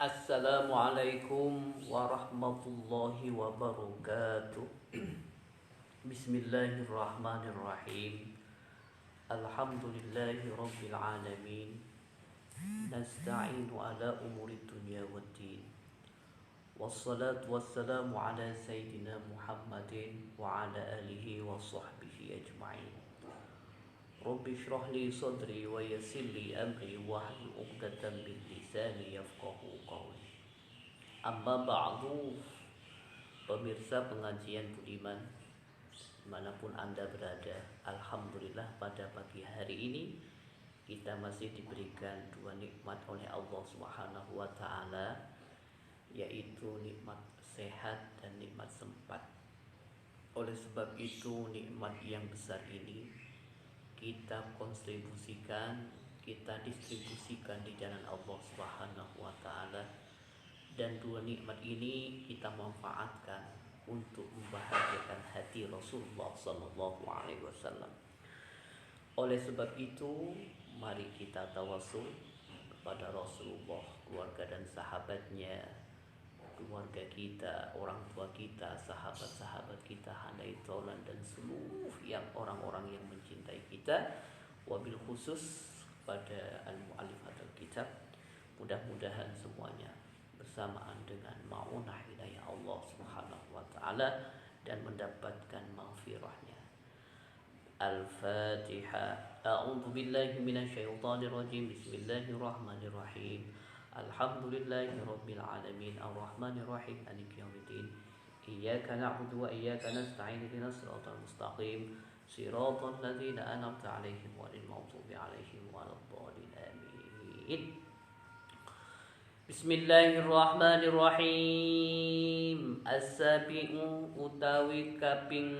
Assalamualaikum warahmatullahi wabarakatuh. Bismillahirrahmanirrahim. Alhamdulillahi rabbil alamin. Nasta'inu ala umuri dunya waddin. Wassalatu wassalamu ala sayyidina Muhammadin wa ala alihi wa sahbihi ajma'in. Rabbi shrah li sadri wa yassir li amri wahlul 'uqdatam min lisani yafqahu qawli. Amma ba'du, pemirsa pengajian budiman dimanapun Anda berada, alhamdulillah pada pagi hari ini kita masih diberikan dua nikmat oleh Allah Subhanahu wa taala, yaitu nikmat sehat dan nikmat sempat. Oleh sebab itu, nikmat yang besar ini kita kontribusikan, kita distribusikan di jalan Allah Subhanahu wa taala, dan dua nikmat ini kita manfaatkan untuk membahagiakan hati Rasulullah sallallahu alaihi wasallam. Oleh sebab itu, mari kita tawasul kepada Rasulullah, keluarga dan sahabatnya, keluarga kita, orang tua kita, sahabat-sahabat kita, handai tolan dan seluruh yang orang-orang yang mencintai kita, wabil khusus pada al-mu'allifatul kitab. Mudah-mudahan semuanya bersamaan dengan ma'unah hidayah Allah Subhanahu wa taala dan mendapatkan maghfirahnya. Al-Fatihah. A'udzu billahi minasyaitonir rajim. Bismillahirrahmanirrahim. Alhamdulillahi rabbil alamin, arrahmanir rahim, maliki yaumiddin. Iyyaka na'budu wa iyyaka nasta'in, ihdinas siratal mustaqim, siratal ladzina an'amta 'alaihim ghairil maghdubi 'alaihim waladdallin. Amin. Bismillahirrahmanirrahim. As-sabi'u utawi kaping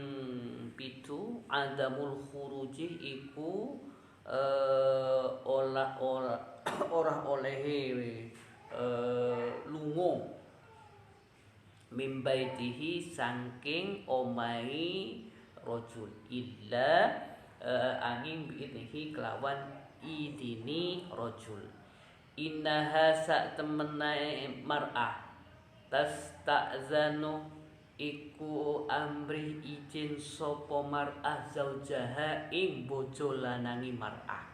pitu, adamul khuruji iku ora olehe lungo mimbaitihi saking omahi rajul illa angin biidnihi kelawan idini rajul. Innaha sak temenai mar'ah tasta'zanu iku amrih izin sapa mar'ah zaujaha ing bojo lanangi mar'ah.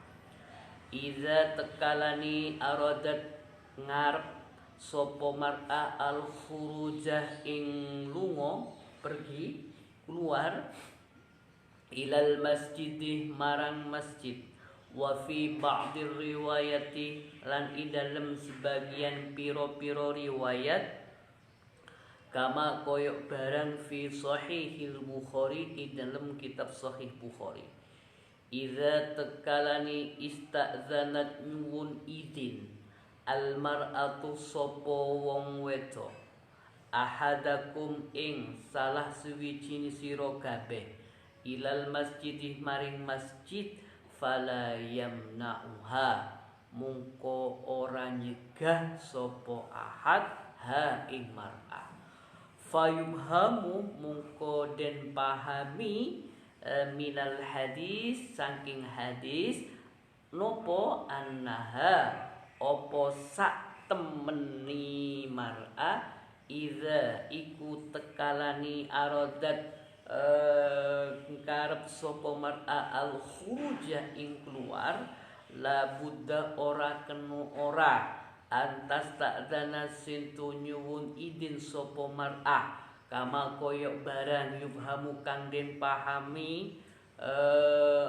Iza tekalani aradat ngarep sapa mar'ah al khurujah ing lunga pergi keluar ilal masjidih marang masjid. Wa fi ba'dir riwayati lan ing dalem sebagian piro-piro riwayat kama koyok barang fi sahihil Bukhari di dalam kitab sahih Bukhari. Iza tekalani ista'zanat nyuwun idin al mar'atu sopo wong wedo ahadakum ing salah suwijini sira kabeh ilal masjidih maring masjid fala yamna'uha mungko ora nyegah sopo ahad ha ing mar'ah. Fayumhamu mungko den pahami minal hadis saking hadis nopo annaha opo sak temeni mar'a iza iku tekalani aradat karep sopo mar'a al khurujah ing keluar la buddha ora kenu ora antas ta'dana sintu nyuwun idin sopo mar'ah kama koyok barang yubhamu kang den pahami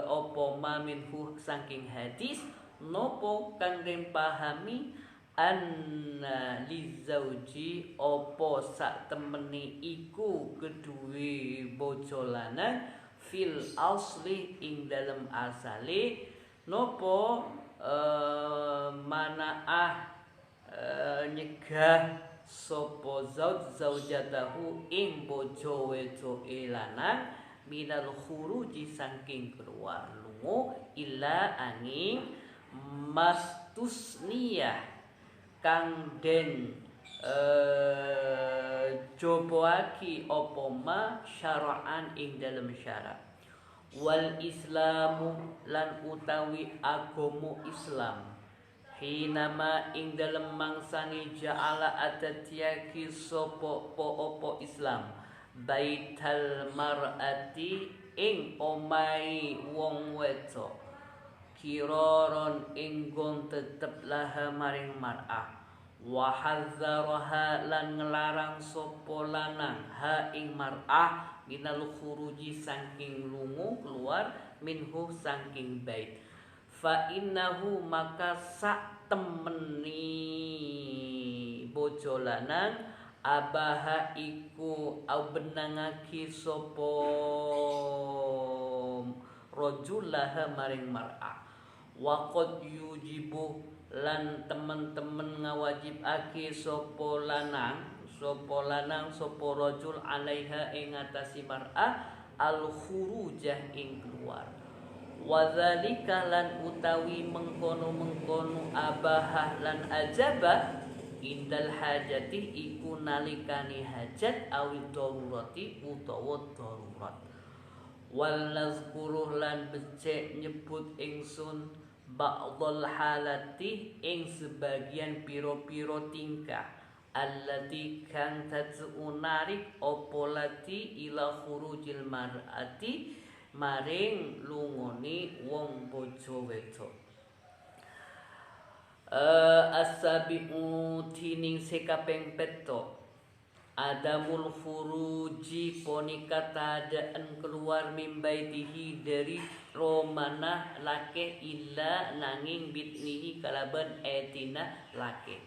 opo maminhu saking hadis nopo kang den pahami anna lizauji opo sak temeni iku kedue bojo lanang fil asli ing dalem asale nopo manaah nyegah sopo zaujatahu ing bojo wedoke lanang minal khuruji saking keluar lungo illa angin mastusniyah kang den joboaki apa ma syara'an ing dalam syarak. Wal islamu lan utawi agama Islam Hinama ing dalem mangsani ja'ala atatiaki sopo opo Islam baital mar'ati ing omai wong wedok kiroron ing gon tetep laha maring mar'ah wa hadzaraha lan ngelarang sopo lanang ha ing mar'ah minal khuruji saking lungu keluar minhu saking bait fa innahu maka sak temeni bojo lanang abaha iku au benangake sapa rajulaha maring mar'ah wa qad yujibu lan temen-temen ngawajibake sapa lanang sapa rajul alaiha ing atasi mar'ah al khurujah ing keluar wadzalika lan utawi mengkono-mengkono abahah lan ajabah indal hajati iku nalikane hajat awid darurati utawa darurat wal nazkuruh lan becek nyebut ingsun ba'dhal halati ing sebagian piro-piro tingkah allati kang tad'u narik apa lati ila khurujil mar'ati maring lungone wong bojo wedok as-sabi'u tining sekapeng peto adamul khuruji ponika tadaan keluar mimbaitihi dari romana lake illa nanging bitnihi kalaban etina lake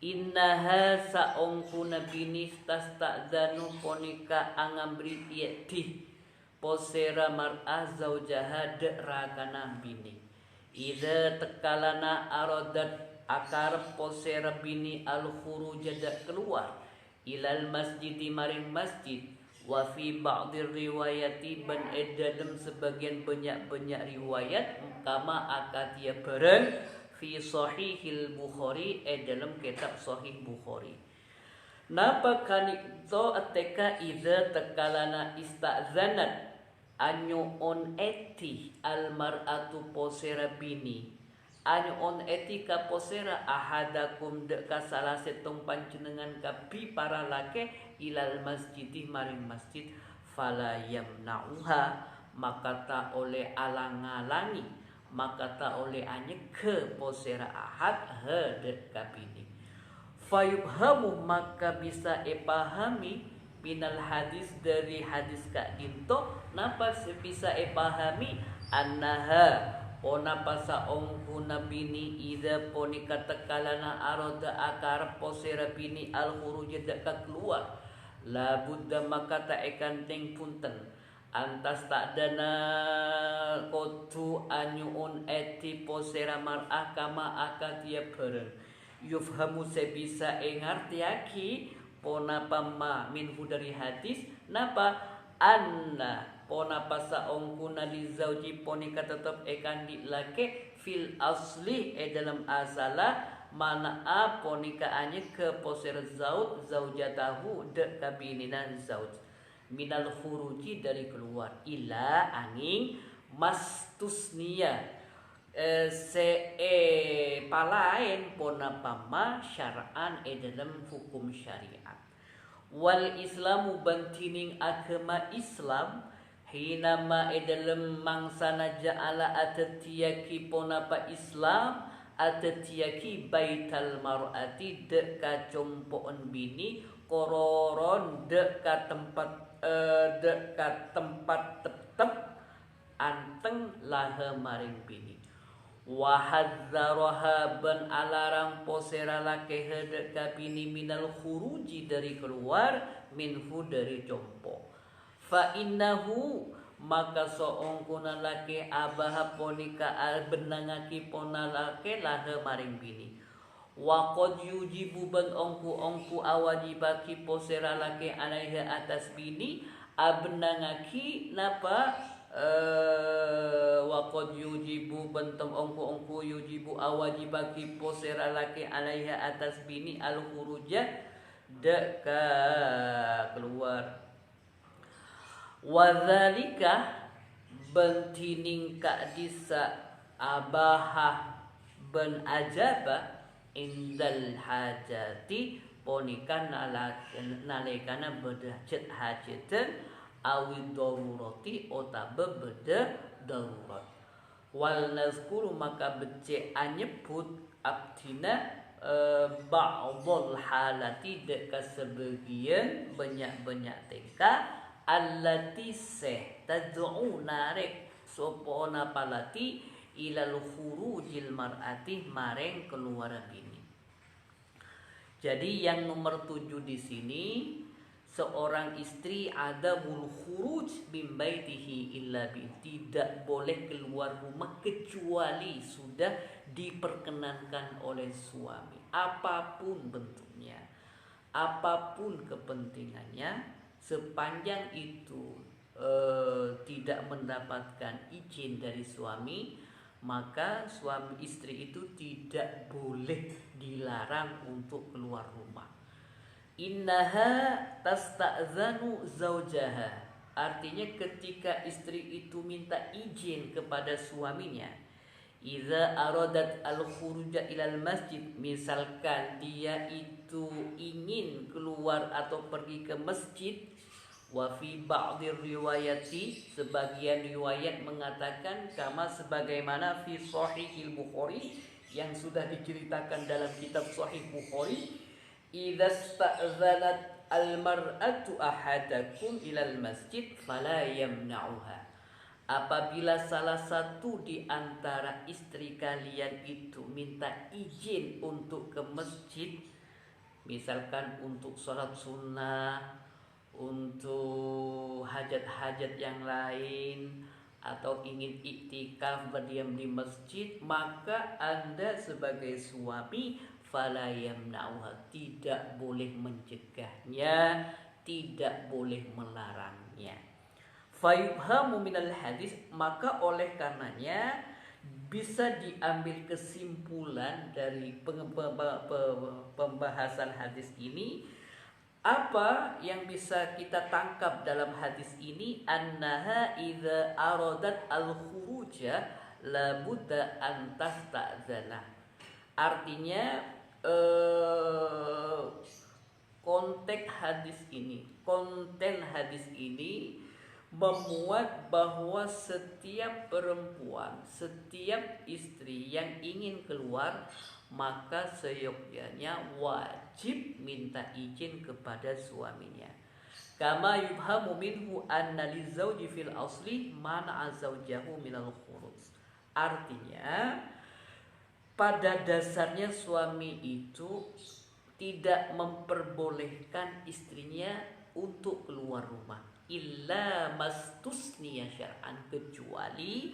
innaha saongkuna binis tasta'danu ponika angambri yeti posera mar'ah zaujaha rakana bini ida tekalana arodat akar posera bini al khuruj keluar ilal masjidi maring masjid wa fi ba'dir riwayati ban dalam sebagian banyak riwayat kama akatia bareng fi sahihil Bukhari dalam kitab sahih Bukhari napa kanito ateka ida tekalana istazanat anyo on eti almar'atu posera bini anyo on eti ka posera ahadakum de ka salah setong panjenengan kabi para lake ilal masjidi maring masjid fala yamna'uha maka ta oleh alang-alangi maka ta oleh anyeke posera ahad de kabini fayubhamu maka bisa epahami minal hadis dari hadis Kak Dinto napa bisa pahami annaha ona pasa ongku nabini ida ponika tekalana aroda akar posera bini al khuruj deka keluar la buddha maka ta ekanteng punten antas tak dana kotu anyuun eti posera mar'ah kama akatia bareng yufhamu sebisa ngartiaki pona pama minhu dari hadis napa anna pona pasa ongkuna li zauji ponika tetep ekandi lake fil asli dalam asala mana ponika anye ke poser zaujatahu de kabininan zauj minal khuruji dari keluar ila angin mastusnia palain pona pama syara'an dalam hukum syariat wal islamu bantining agama Islam hinama dalam mangsana ja'ala atatiyaki pona pa Islam atatiyaki baital mar'ati deka compoon bini kororon deka tempat tetep anteng laha maring bini wahadzaraha ban alarang posera lake hedek kabini minal khuruji dari keluar minhu dari compo fa innahu maka soongkuna lake abaha ponika benangaki pona lake laha maring bini wa qad yujibu ban ongku awajibaki posera lake alaiha atas bini abenangaki napa wa qad yujibu bentem ongku yujibu awajibaki posera laki alaiha atas bini al khuruja deka keluar wadzalika bentining ka disa abaha ben ajaba indal hajati ponikan nalikana bedajat hajatan awi darurati otabe beda darurat. Wal nazkuru maka becek anyebut abdina ba'dul halati deka sebagian banyak-banyak tingkah allati tad'u narik sopona palati ilal khurujil mar'ati mareng keluar bini. Jadi yang nomor 7 di sini seorang istri ada khuruj min baitihi illa bi, tidak boleh keluar rumah kecuali sudah diperkenankan oleh suami, apapun bentuknya, apapun kepentingannya, sepanjang itu tidak mendapatkan izin dari suami, maka suami istri itu tidak boleh dilarang untuk keluar rumah. Innaha tasta'zanu zaujaha, artinya ketika istri itu minta izin kepada suaminya, idza aradat al-khuruja ilal masjid, misalkan dia itu ingin keluar atau pergi ke masjid, wa fi ba'dhi riwayati, sebagian riwayat mengatakan kama sebagaimana fi sahihil Bukhari, yang sudah diceritakan dalam kitab Sahih Bukhari, idza sta'zanat al-mar'atu ahadakum ilal masjid fala yamna'uha, apabila salah satu di antara istri kalian itu minta izin untuk ke masjid, misalkan untuk sholat sunnah, untuk hajat-hajat yang lain, atau ingin iktikaf berdiam di masjid, maka Anda sebagai suami fala yamna'uha, tidak boleh mencegahnya, tidak boleh melarangnya. Fayubhamu minal hadis, maka oleh karenanya bisa diambil kesimpulan dari pembahasan hadis ini. Apa yang bisa kita tangkap dalam hadis ini? Annaha idza aradat al-khuruja la budda an tasta'zana. Artinya konten hadis ini memuat bahwa setiap perempuan, setiap istri yang ingin keluar, maka seyogyanya wajib minta izin kepada suaminya. Kama yubhamu minhu anna lizawji fil asli man'a zawjahu minal khuruj. Artinya pada dasarnya suami itu tidak memperbolehkan istrinya untuk keluar rumah illa mastusniya syar'an, kecuali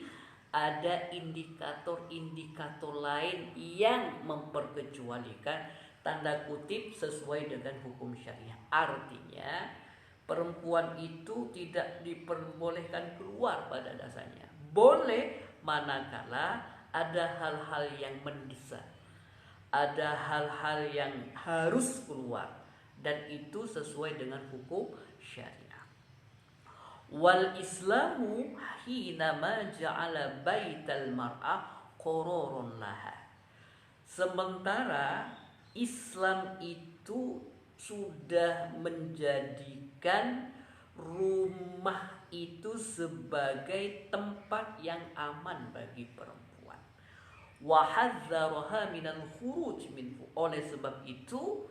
ada indikator-indikator lain yang memperkecualikan, tanda kutip, sesuai dengan hukum syariah. Artinya perempuan itu tidak diperbolehkan keluar pada dasarnya. Boleh manakala ada hal-hal yang mendesak, ada hal-hal yang harus keluar, dan itu sesuai dengan hukum syariah. Wal islamu hinama ja'ala baital mar'ah qararon laha. Sementara Islam itu sudah menjadikan rumah itu sebagai tempat yang aman bagi perempuan. Wa hadzaraha minal khuruj minhu. Oleh sebab itu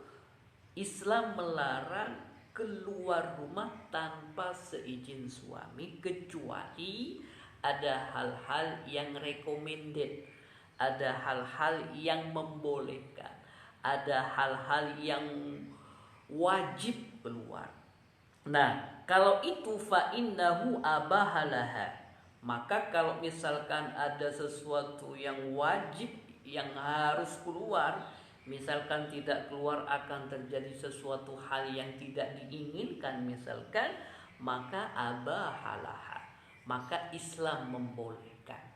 Islam melarang keluar rumah tanpa seizin suami, kecuali ada hal-hal yang recommended, ada hal-hal yang membolehkan, ada hal-hal yang wajib keluar. Nah, kalau itu fa innahu abahalaha, maka kalau misalkan ada sesuatu yang wajib yang harus keluar, misalkan tidak keluar akan terjadi sesuatu hal yang tidak diinginkan misalkan, maka abahalaha, maka Islam membolehkan,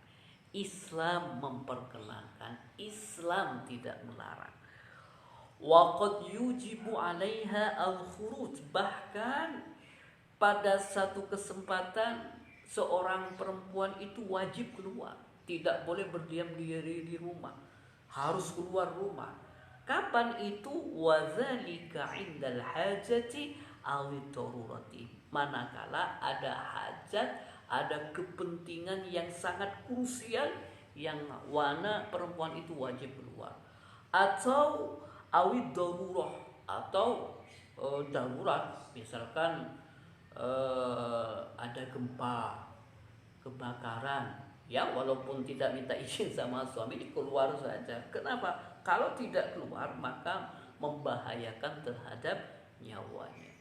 Islam memperkenankan, Islam tidak melarang. Wa qad yujibu 'alaiha al-khuruj, bahkan pada satu kesempatan seorang perempuan itu wajib keluar, tidak boleh berdiam diri di rumah. harus keluar rumah. Kapan itu? Wadzalika indal hajati awid darurati. Manakala ada hajat, ada kepentingan yang sangat krusial yang mana perempuan itu wajib keluar, atau awid darurah, atau darurat, misalkan ada gempa, kebakaran, ya walaupun tidak minta izin sama suami keluar saja. Kenapa? Kalau tidak keluar maka membahayakan terhadap nyawanya.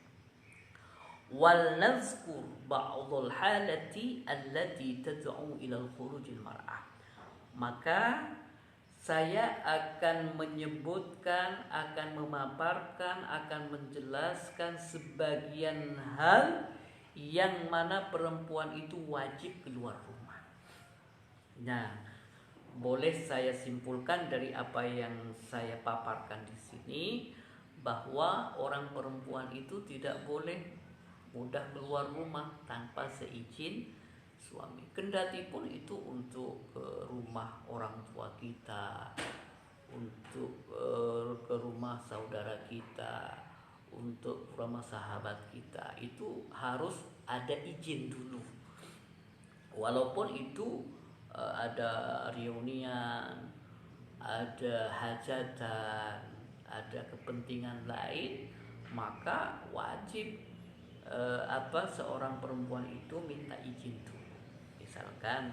Wal nazkur ba'dul halati allati tad'u ila al-khurujil mar'ah. Maka saya akan menyebutkan, akan memaparkan, akan menjelaskan sebagian hal yang mana perempuan itu wajib keluar rumah. Nah, boleh saya simpulkan dari apa yang saya paparkan di sini bahwa orang perempuan itu tidak boleh mudah keluar rumah tanpa seizin suami. Kendati pun itu untuk rumah orang tua kita, untuk ke rumah saudara kita, untuk rumah sahabat kita, itu harus ada izin dulu. Walaupun itu ada reunian, ada hajatan, ada kepentingan lain, maka wajib seorang perempuan itu minta izin dulu. Misalkan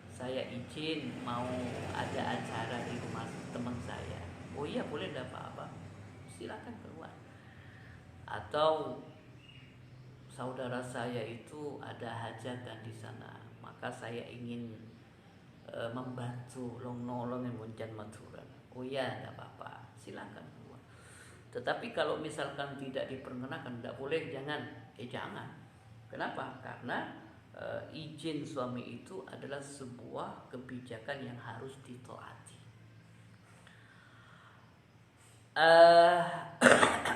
saya izin mau ada acara di rumah teman saya, oh iya boleh, tidak apa-apa, silakan keluar. Atau saudara saya itu ada hajatan di sana, maka saya ingin membantu nolong yang muncan maturan, oh iya tidak apa-apa, silakan keluar. Tetapi kalau misalkan tidak diperkenakan, tidak boleh, jangan. Kenapa? Karena izin suami itu adalah sebuah kebijakan yang harus ditaati.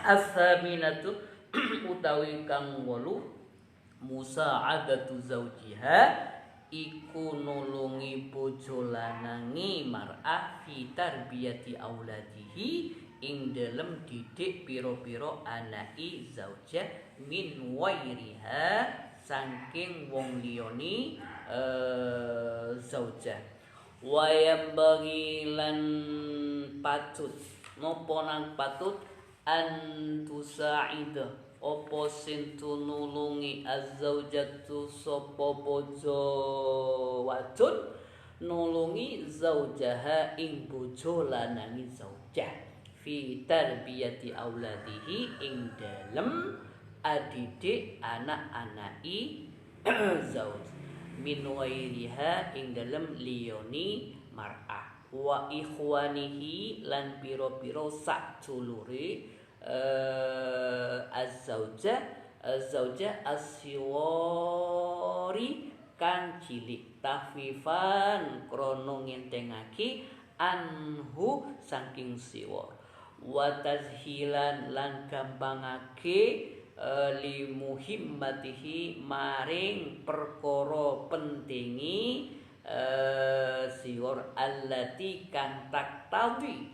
As-saminatu utawi kang 8 musa'adatu zaujiha iku nulungi bojo lanangi mar'ah fi tarbiyati auladihi ing dalem didik pira-pira anaki zaujah min wairiha saking wong liyane zaujah. Wayam bagi lan patut nopo nang patut antusaida opo sintu nulungi azzaujatu sopo bojo wadon nulungi zaujaha ing bojo lanangi zaujah fi tarbiyati auladihi ing dalem adidik anak-anaki zauj min wairiha ing dalem liyoni mar'ah wa ikhwanihi lan piro-piro sak dulure az-zauja as-siwari kang cilik tahfifan krana ngentengake anhu saking siwar wa tazhilan lan gampangake li muhimmatihi maring perkara pentingi siwar allati kang taktawi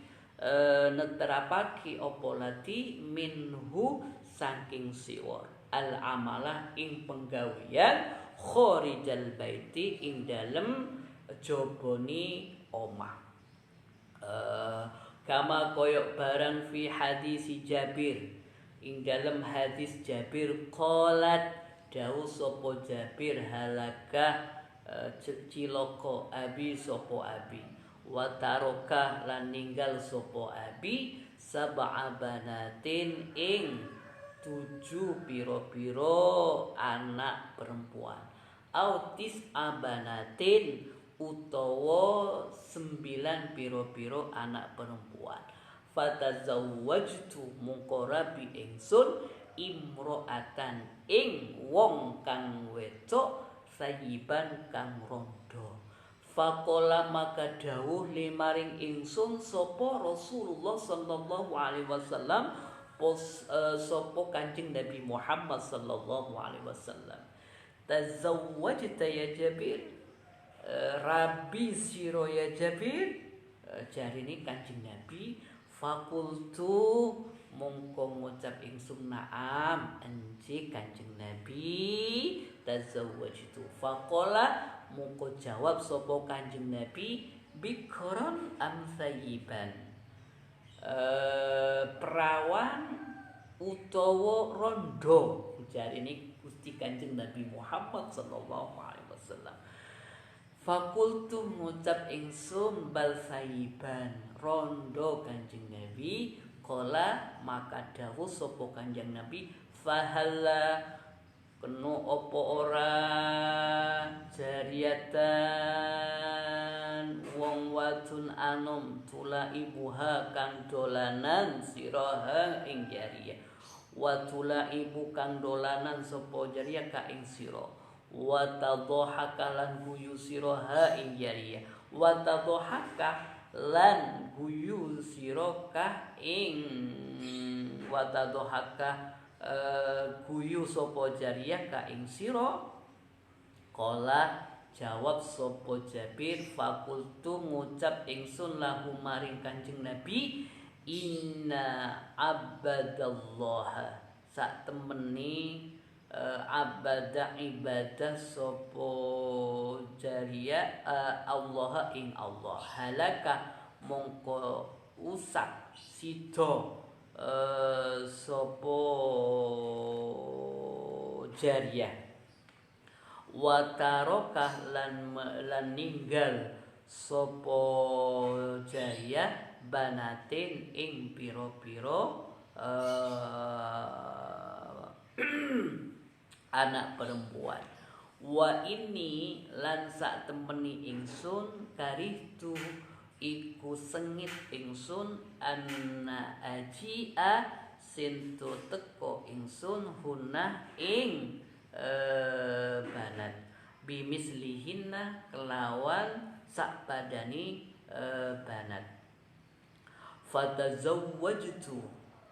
neterapake apa lati minhu saking siwar al amalah ing penggawean kharijal baiti ing dalem jabone omah kama koyok barang fi hadis Jabir ing dalem hadis Jabir qalat dawuh sapa Jabir halaka ciloko abi sapa abi wa taroka lan ninggal sapa abi sab'a banatin ing 7 pira-pira anak perempuan autis abanatin utawa 9 pira-pira anak perempuan fatazawwajtu mungko rabi ingsun imro'atan ing wong kang wedok sayiban kang rondo. Faqala maka dawuh limaring ingsun sapa Rasulullah sallallahu alaihi wasallam sapa Kanjeng Nabi Muhammad sallallahu alaihi wasallam tazawwajta ya Jabir rabi sira ya Jabir Jarine Kanjeng Nabi, fakultu mongko ngucap ingsun na'am enci Kanjeng Nabi tazawwajtu. Faqala mongko jawab sapa Kanjeng Nabi, bikron am sayyiban, perawan utawa rondo. Jarine Gusti Kanjeng Nabi Muhammad sallallahu alaihi wasallam. Fakultu ngucap ingsun bal sayyiban, rondo Kanjeng Nabi. Qala maka dawuh sapa Kanjeng Nabi, fahalla kena apa ora jariatan wong wadun anom tula ibuha kang dolanan siraha ing jariyah, wa tula ibu kang dolanan sapa jariyah ka ing sira, wa tadhahaka lan guyu siraha ing jariyah, wa tadhahaka lan guyu sira ka ing, wa tadhahaka guyu sapa jariyah ka ing sira. Qala jawab sapa Jabir, fakultu ngucap ingsun lahu maring Kanjeng Nabi, inna abadallaha, sak temeni abada ibadah sapa jariyah Allah ing Allah, halaka mongko usak sida sapa jariyah, wa tarokah lan ninggal sapa jariyah banatin ing pira-pira anak perempuan. Wa ini lan sak temeni ingsun karihtu iku sengit ingsun anna ajia sintu teko ingsun hunah ing banat bimislihinna kelawan sak badani banat. Fatazawwajtu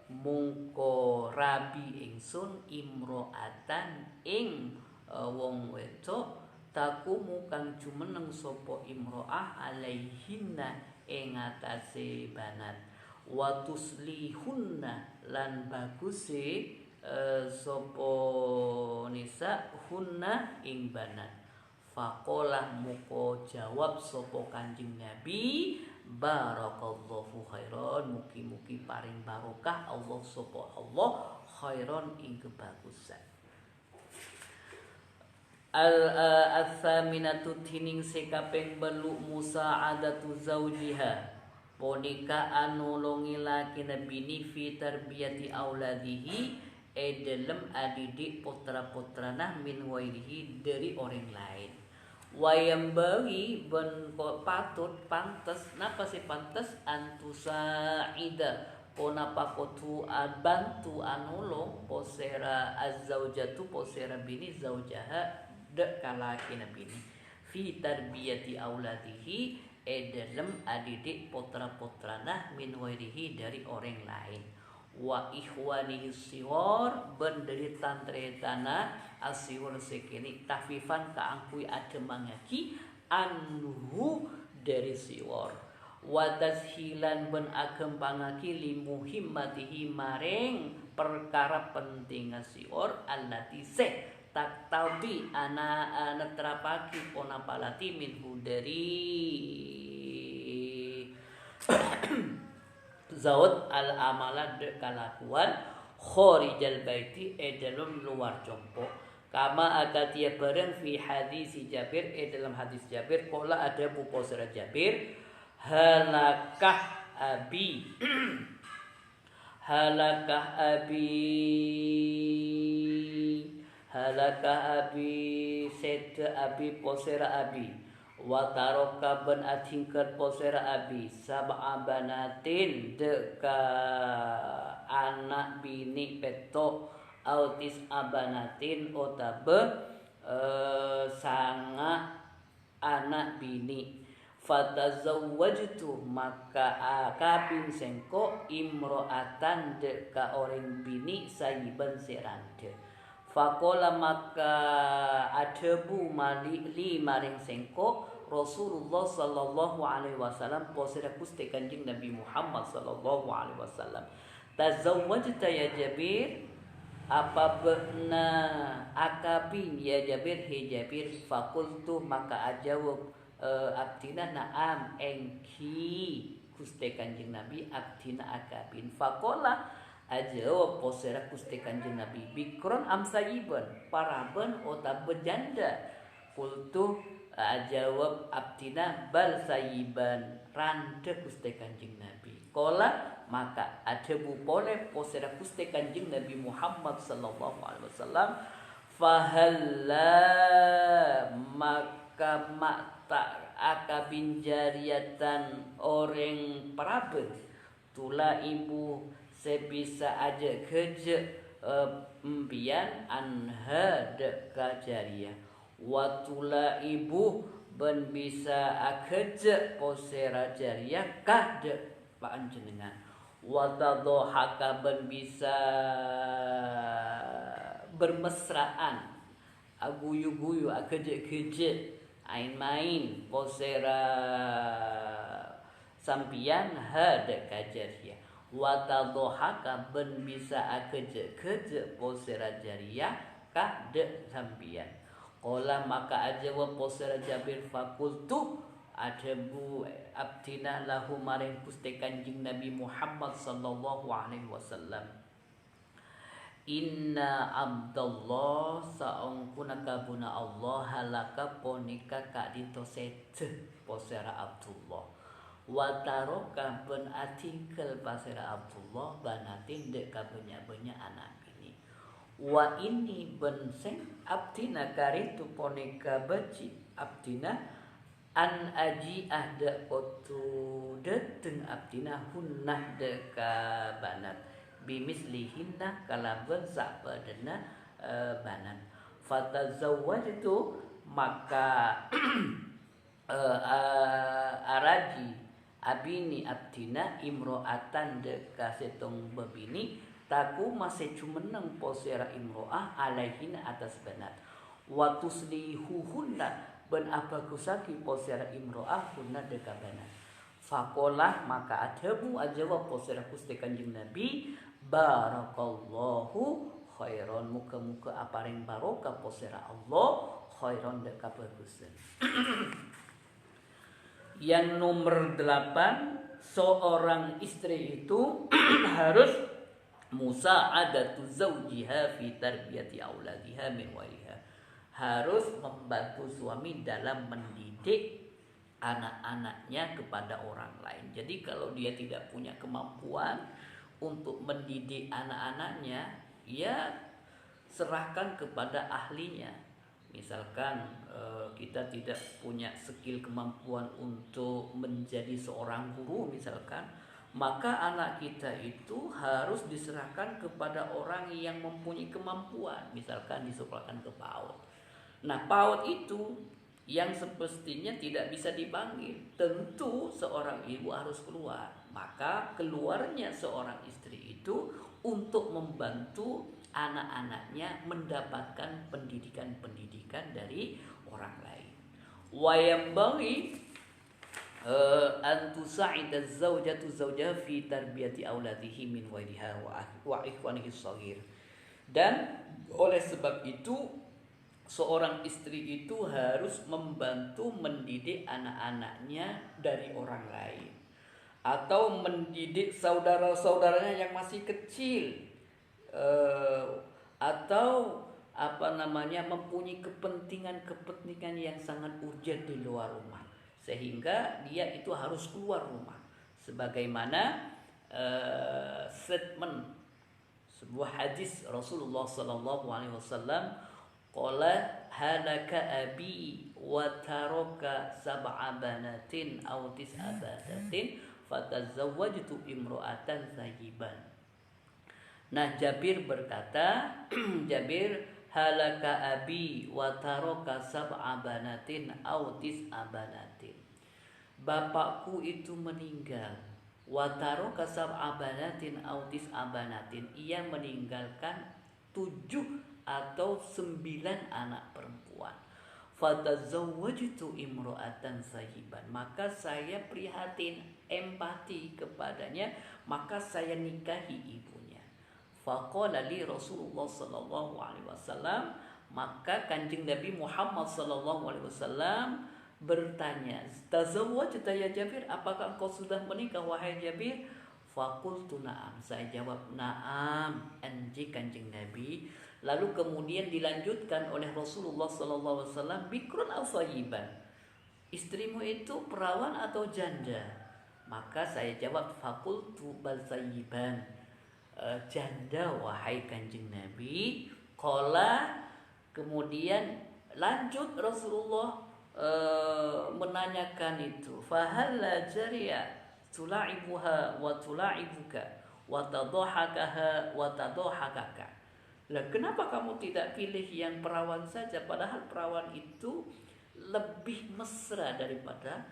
mungko rabi ingsun imro'atan ing wong wedok, takumu kang jumeneng sapa imro'ah alaihinna ing atase banat, wa tuslihunna lan baguse sapa nisa hunna ing banat. Faqalah muko jawab sapa Kanjeng Nabi, barakallahu khairan, mugi-mugi paring barokah Allah sapa Allah khairan ing kebagusan. Al-thaminatu tining sekaping belu musa'adatu zaujiha, ponika anulungi laki nabini fi tarbiyati auladihi dalam adidik putra-putrana min wairihi dari orang lain. Wayam bagi ben patut pantes napa si pantes antusaida ponapa kotu bantu anulung posera azzaujatu posera bini zaujaha dek kalaki nabini fi tarbiyati auladihi dalam adidik putra-putrana min wairihi dari orang lain, wa ikhwanihi siwar ben dari tantretana asiwar sekini tahfifan kaangkui ademangaki anhu dari siwar, wa tashilan ben agem pangaki limuhimmatihi maring perkara penting siwar allati se tak tabi ana netrapaki ponapalati minhu dari zaud al amalan de kalakuan khorijal baiti dalam luar jompo, kama akatia bareng fi hadis Jabir dalam hadis Jabir, qala ada bu posera Jabir, halakah abi halakah abi sed abi posera abi, wa taroka ben atingker posera abi sab'a banatin deka anak bini peto autis abanatin otabe sanga anak bini. Fatazawwajtu maka akabin sengko imro'atan deka orang bini sayiban serande. Fakola maka adebu mali li maring sengko Rasulullah sallallahu alaihi wasallam posera kuste kanjing Nabi Muhammad sallallahu alaihi wasallam. Tazawwajta ya Jabir, apa beuna akabin ya Jabir, he Jabir, fakultu maka ajawab abdina naam engki kuste kanjing Nabi abdina akabin. Fakola ajawab posera kuste kanjing Nabi, bikron am sayiban, paraben ota bejanda. Kultu ajawab abdina bal sayiban, randa kuste kanjing Nabi. Kola maka ajabu pole posera kuste kanjing Nabi Muhammad sallallahu alaihi wasallam, fahalla maka makta akabin jariatan orang paraben tula ibu sebisa aja kerja empian anha deka jariah watula ibu ben bisa kerja posera jariah kade panjenengan watadhaka ben bisa bermesraan aguyu-guyu akeje-keje main posera sampian hade kajariah watadhaka ben bisa akeje-keje posera jariah kade sampian. Qala maka ajawab posera Jabir, fakultu ajabu abdina lahu maring kuste kanjing Nabi Muhammad sallallahu alaihi wasallam, inna abdallah saungkuna kabuna Allah halaka ponika kadito sete posera Abdullah wataroka ben atingkel pasera Abdullah banatin dek kabenya-benya anak ini wa ini ben seng abdina karitu ponika beci abdina an aji ahda kotu deteng abdina hunnah deka banat bimislihinna kalaban sakpadana banat fatazawwajtu maka araji abini abdina imro'atan deka setong babini taku masih cumeneng posera imro'ah alaihina atas banat watuslihuhunna ben abakusaki posera imro'ah hunna deka banat. Fakolah maka adabu ajawab posera kuste kanjeng Nabi, barakallahu khairan, muka-muka apareng barokah posera Allah khairan deka bagusan. Yang nomor 8, seorang istri itu harus musa'adatu zawjiha fi tarbiyati auladiha min waliha, harus membantu suami dalam mendidik anak-anaknya kepada orang lain. Jadi kalau dia tidak punya kemampuan untuk mendidik anak-anaknya, ya serahkan kepada ahlinya. Misalkan kita tidak punya skill kemampuan untuk menjadi seorang guru misalkan, maka anak kita itu harus diserahkan kepada orang yang mempunyai kemampuan, misalkan disekolahkan ke PAUD. Nah, PAUD itu yang semestinya tidak bisa dipanggil, tentu seorang ibu harus keluar. Maka keluarnya seorang istri itu untuk membantu anak-anaknya mendapatkan pendidikan-pendidikan dari orang lain. Wa yambaghi an tusa'ida az-zawjatu zawjaha fi tarbiyati auladihi min waliha wa ikhwanihi shaghir. Dan oleh sebab itu seorang istri itu harus membantu mendidik anak-anaknya dari orang lain, atau mendidik saudara-saudaranya yang masih kecil, atau mempunyai kepentingan yang sangat urgent di luar rumah, sehingga dia itu harus keluar rumah. Sebagaimana statement sebuah hadis Rasulullah sallallahu alaihi wasallam, qala halaka abi wa taraka sab'a banatin aw tis'a banatin fatazawwajtu imra'atan thayyiban. Nah, Jabir berkata, Jabir, halaka abi wa taraka sab'a banatin aw tis'a banatin. Bapakku itu meninggal. Wa taraka sab'a banatin aw tis'a banatin. Ia meninggalkan 7 atau 9 anak perempuan. Fatazawwajtu imra'atan sahiban, maka saya prihatin, empati kepadanya, maka saya nikahi ibunya. Faqala li Rasulullah sallallahu alaihi wasallam, maka Kanjeng Nabi Muhammad sallallahu alaihi wasallam bertanya, "Tazawwajta ya Jabir? Apakah engkau sudah menikah wahai Jabir?" Faqultu na'am, saya jawab na'am, anji Kanjeng Nabi. Lalu kemudian dilanjutkan oleh Rasulullah sallallahu alaihi wasallam, bikrun aw thayyiban? Istrimu itu perawan atau janda? Maka saya jawab faqultu bal thayyiban, janda wahai Kanjeng Nabi. Qala, kemudian lanjut Rasulullah menanyakan itu, fahalla jariya tula'ibuha wa tula'ibuka wa tadhahakaha wa tadhahakaka. Lah kenapa kamu tidak pilih yang perawan saja, padahal perawan itu lebih mesra daripada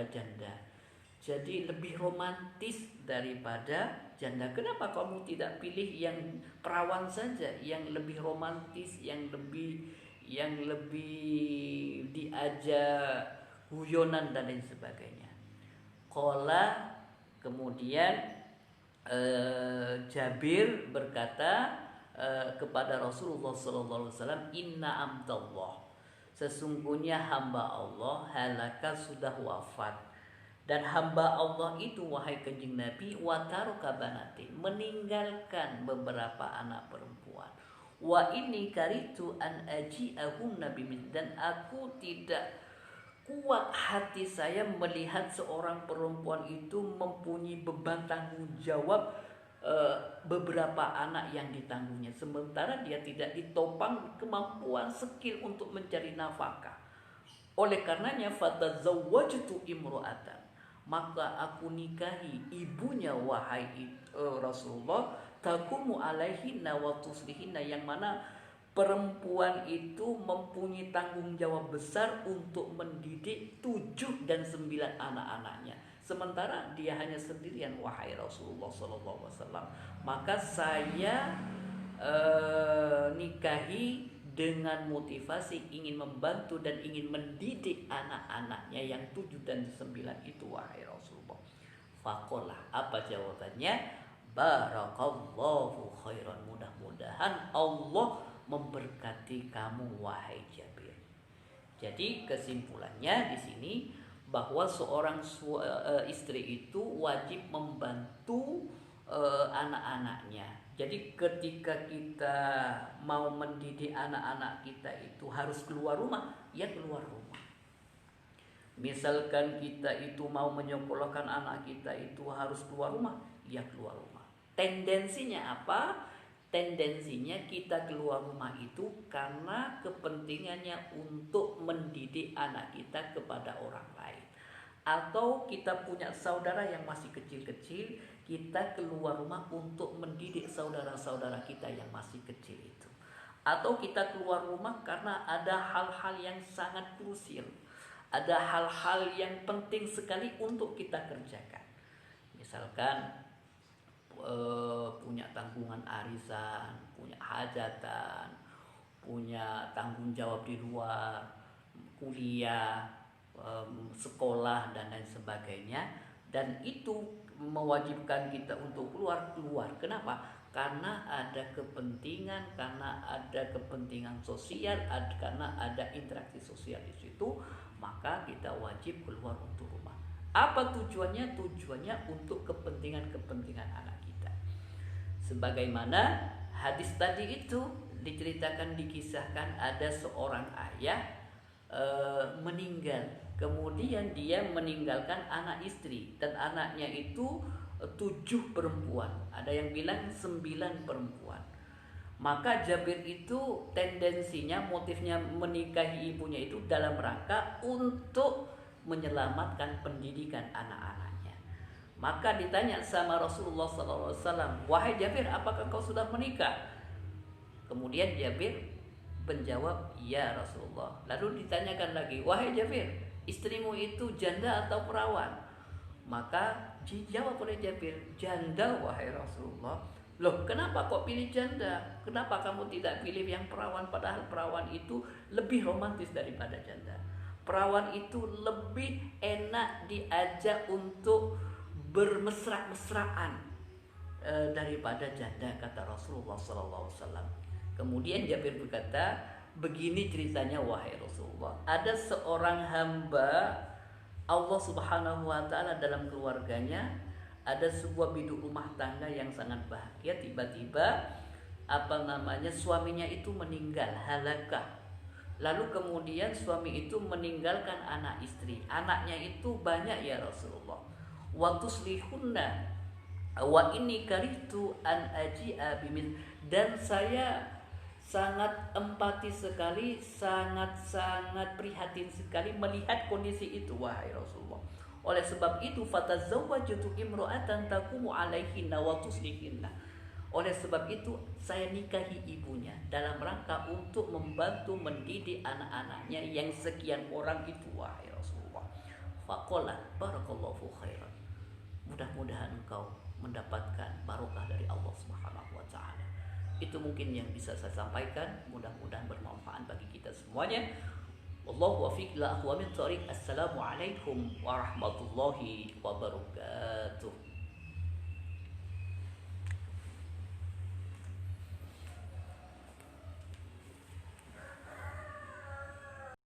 janda. Jadi lebih romantis daripada janda. Kenapa kamu tidak pilih yang perawan saja, yang lebih romantis, yang lebih diajak guyonan dan lain sebagainya. Qala, kemudian Jabir berkata kepada Rasulullah sallallahu alaihi wasallam, inna amdallah, sesungguhnya hamba Allah halaka sudah wafat, dan hamba Allah itu wahai Kanjeng Nabi wataruka banatin, meninggalkan beberapa anak perempuan. Wa inni karitu an aji'ahum nabi, dan aku tidak kuat hati saya melihat seorang perempuan itu mempunyai beban tanggung jawab beberapa anak yang ditanggungnya, sementara dia tidak ditopang kemampuan skill untuk mencari nafkah. Oleh karenanya fatazawwajtu imra'atan, maka aku nikahi ibunya wahai Rasulullah, taqumu alaihinna wa tuslihinna, yang mana perempuan itu mempunyai tanggung jawab besar untuk mendidik 7 dan 9 anak-anaknya, sementara dia hanya sendirian wahai Rasulullah sallallahu alaihi wasallam. Maka saya nikahi dengan motivasi ingin membantu dan ingin mendidik anak-anaknya yang 7 dan 9 itu wahai Rasulullah. Faqala, apa jawabannya? Barakallahu khairan, mudah-mudahan Allah memberkati kamu wahai Jabir. Jadi kesimpulannya di sini bahwa seorang istri itu wajib membantu anak-anaknya. Jadi ketika kita mau mendidik anak-anak kita itu harus keluar rumah, ya keluar rumah. Misalkan kita itu mau menyekolahkan anak kita itu harus keluar rumah, ya keluar rumah. Tendensinya apa? Tendensinya kita keluar rumah itu karena kepentingannya untuk mendidik anak kita kepada orang lain. Atau kita punya saudara yang masih kecil-kecil, kita keluar rumah untuk mendidik saudara-saudara kita yang masih kecil itu. Atau kita keluar rumah karena ada hal-hal yang sangat krusial, ada hal-hal yang penting sekali untuk kita kerjakan. Misalkan punya tanggungan arisan, punya hajatan, punya tanggung jawab di luar, kuliah, sekolah dan lain sebagainya, dan itu mewajibkan kita untuk keluar. Kenapa? Karena ada kepentingan, karena ada kepentingan sosial, karena ada interaksi sosial di situ, maka kita wajib keluar untuk rumah. Apa tujuannya? Tujuannya untuk kepentingan anak kita. Sebagaimana hadis tadi itu diceritakan, dikisahkan ada seorang ayah meninggal, kemudian dia meninggalkan anak istri, dan anaknya itu 7 perempuan, ada yang bilang 9 perempuan. Maka Jabir itu tendensinya, motifnya menikahi ibunya itu dalam rangka untuk menyelamatkan pendidikan anak-anaknya. Maka ditanya sama Rasulullah SAW, wahai Jabir, apakah kau sudah menikah? Kemudian Jabir menjawab, ya Rasulullah. Lalu ditanyakan lagi, wahai Jabir, istrimu itu janda atau perawan? Maka dijawab oleh Jabir, janda wahai Rasulullah. Loh, kenapa kok pilih janda? Kenapa kamu tidak pilih yang perawan? Padahal perawan itu lebih romantis daripada janda. Perawan itu lebih enak diajak untuk bermesra-mesraan daripada janda, kata Rasulullah SAW. Kemudian Jabir berkata, begini ceritanya wahai Rasulullah. Ada seorang hamba Allah Subhanahu wa taala dalam keluarganya, ada sebuah biduk rumah tangga yang sangat bahagia. Tiba-tiba suaminya itu meninggal, halakah. Lalu kemudian suami itu meninggalkan anak istri. Anaknya itu banyak ya Rasulullah. Wa tuslihunna wa inni karihtu an aji'a bimin, dan saya sangat empati sekali, sangat prihatin sekali melihat kondisi itu wahai Rasulullah. Oleh sebab itu fatazawwajtu imra'atan taqumu 'alaihinna wa tuslihinna. Oleh sebab itu saya nikahi ibunya dalam rangka untuk membantu mendidik anak-anaknya yang sekian orang itu wahai Rasulullah. Faqala barakallahu khairan. Mudah-mudahan engkau mendapatkan barokah dari Allah Subhanahu wa taala. Itu mungkin yang bisa saya sampaikan, mudah-mudahan bermanfaat bagi kita semuanya. Wallahu wafiq la aqwa min thariq. Assalamualaikum warahmatullahi wabarakatuh.